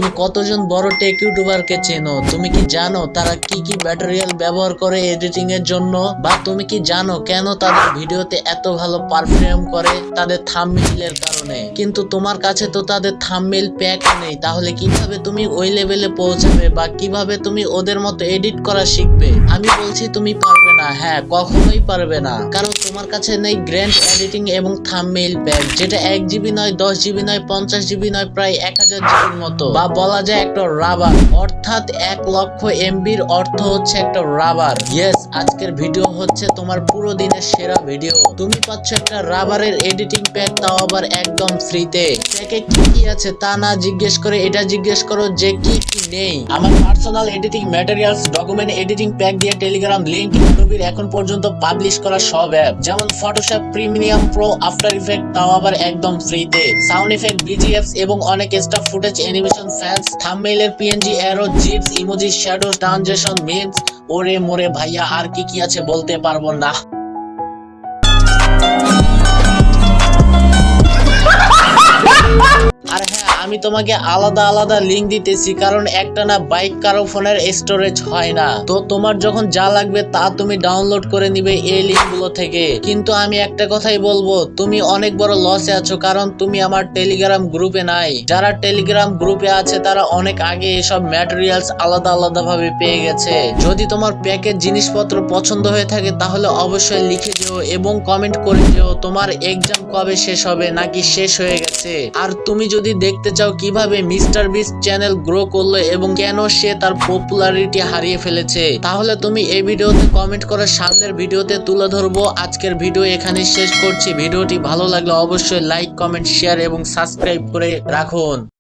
তুমি কতজন বড় টেক ইউটিউবারকে চেনো? তুমি কি জানো তারা কি কি ম্যাটেরিয়াল ব্যবহার করে এডিটিং এর জন্য? বা তুমি কি জানো কেন তাদের ভিডিওতে এত ভালো পারফর্ম করে? তাদের থাম্বনেইলের কারণে। কিন্তু তোমার কাছে তো তাদের থাম্বনেইল প্যাক নেই, তাহলে কিভাবে তুমি ওই লেভেলে পৌঁছাবে বা কিভাবে তুমি ওদের মতো এডিট করা শিখবে? আমি বলছি তুমি পারবে না, হ্যাঁ কখনোই পারবে না, কারণ তোমার কাছে নেই গ্র্যান্ড এডিটিং এবং থাম্বনেইল প্যাক, যেটা 1 জিবি নয়, 10 জিবি নয়, 50 জিবি নয়, প্রায় 1000 জিবির মতো, বা বলা যায় একটা রাবার, অর্থাৎ 1 লক্ষ এমবির অর্থ হচ্ছে একটা রাবার। ইয়েস, আজকের ভিডিও হচ্ছে তোমার পুরো দিনের সেরা ভিডিও। তুমি পাচ্ছ একটা রাবারের এডিটিং প্যাক, তাও আবার একদম ফ্রিতে। প্যাকে কি কি আছে তা না জিজ্ঞেস করে এটা জিজ্ঞেস করো যে কি কি নেই। আমার personal editing materials, document editing pack দিয়ে টেলিগ্রাম লিংক ইউটিউবের এখন পর্যন্ত পাবলিশ করা সব অ্যাপ, যেমন Photoshop premium pro, after effect, তাও আবার একদম ফ্রিতে, সাউন্ড ইফেক্ট, বিজিএফস এবং অনেক এক্সট্রা ফুটেজ, অ্যানিমেশন, ফ্যান্স, থাম্বনেইলের PNG, arrow, GIFs, emoji, shadow, transition, memes, ওরে মোরে ভাইয়া আর কি কি আছে বলতে পারবো না। আর হ্যাঁ, আমি তোমাকে আলাদা আলাদা লিংক দিতেছি, কারণ একটা না বাইক কারো ফোনের স্টোরেজ হয় না। তো তোমার যখন যা লাগবে তা তুমি ডাউনলোড করে নিবে এই লিংক গুলো থেকে। কিন্তু আমি একটা কথাই বলবো, তুমি অনেক বড় লসে আছো, কারণ তুমি আমার টেলিগ্রাম গ্রুপে নাই। যারা টেলিগ্রাম গ্রুপে আছে তারা অনেক আগে এসব ম্যাটেরিয়ালস আলাদা আলাদা ভাবে পেয়ে গেছে। যদি তোমার প্যাকেজ জিনিসপত্র পছন্দ হয়ে থাকে তাহলে অবশ্যই লিখে দিও এবং কমেন্ট করে দিও তোমার এক্সাম কবে শেষ হবে নাকি শেষ হয়ে গেছে। আর তুমি যদি দেখতে চাও কিভাবে মিস্টার বিস্ট চ্যানেল গ্রো করলো এবং কেন সে তার পপুলারিটি হারিয়ে ফেলেছে, তাহলে তুমি এই ভিডিওতে কমেন্ট করে সামনের ভিডিওতে তুলে ধরবো। আজকের ভিডিও এখানে শেষ করছি। ভিডিওটি ভালো লাগলে অবশ্যই লাইক, কমেন্ট, শেয়ার এবং সাবস্ক্রাইব করে রাখুন।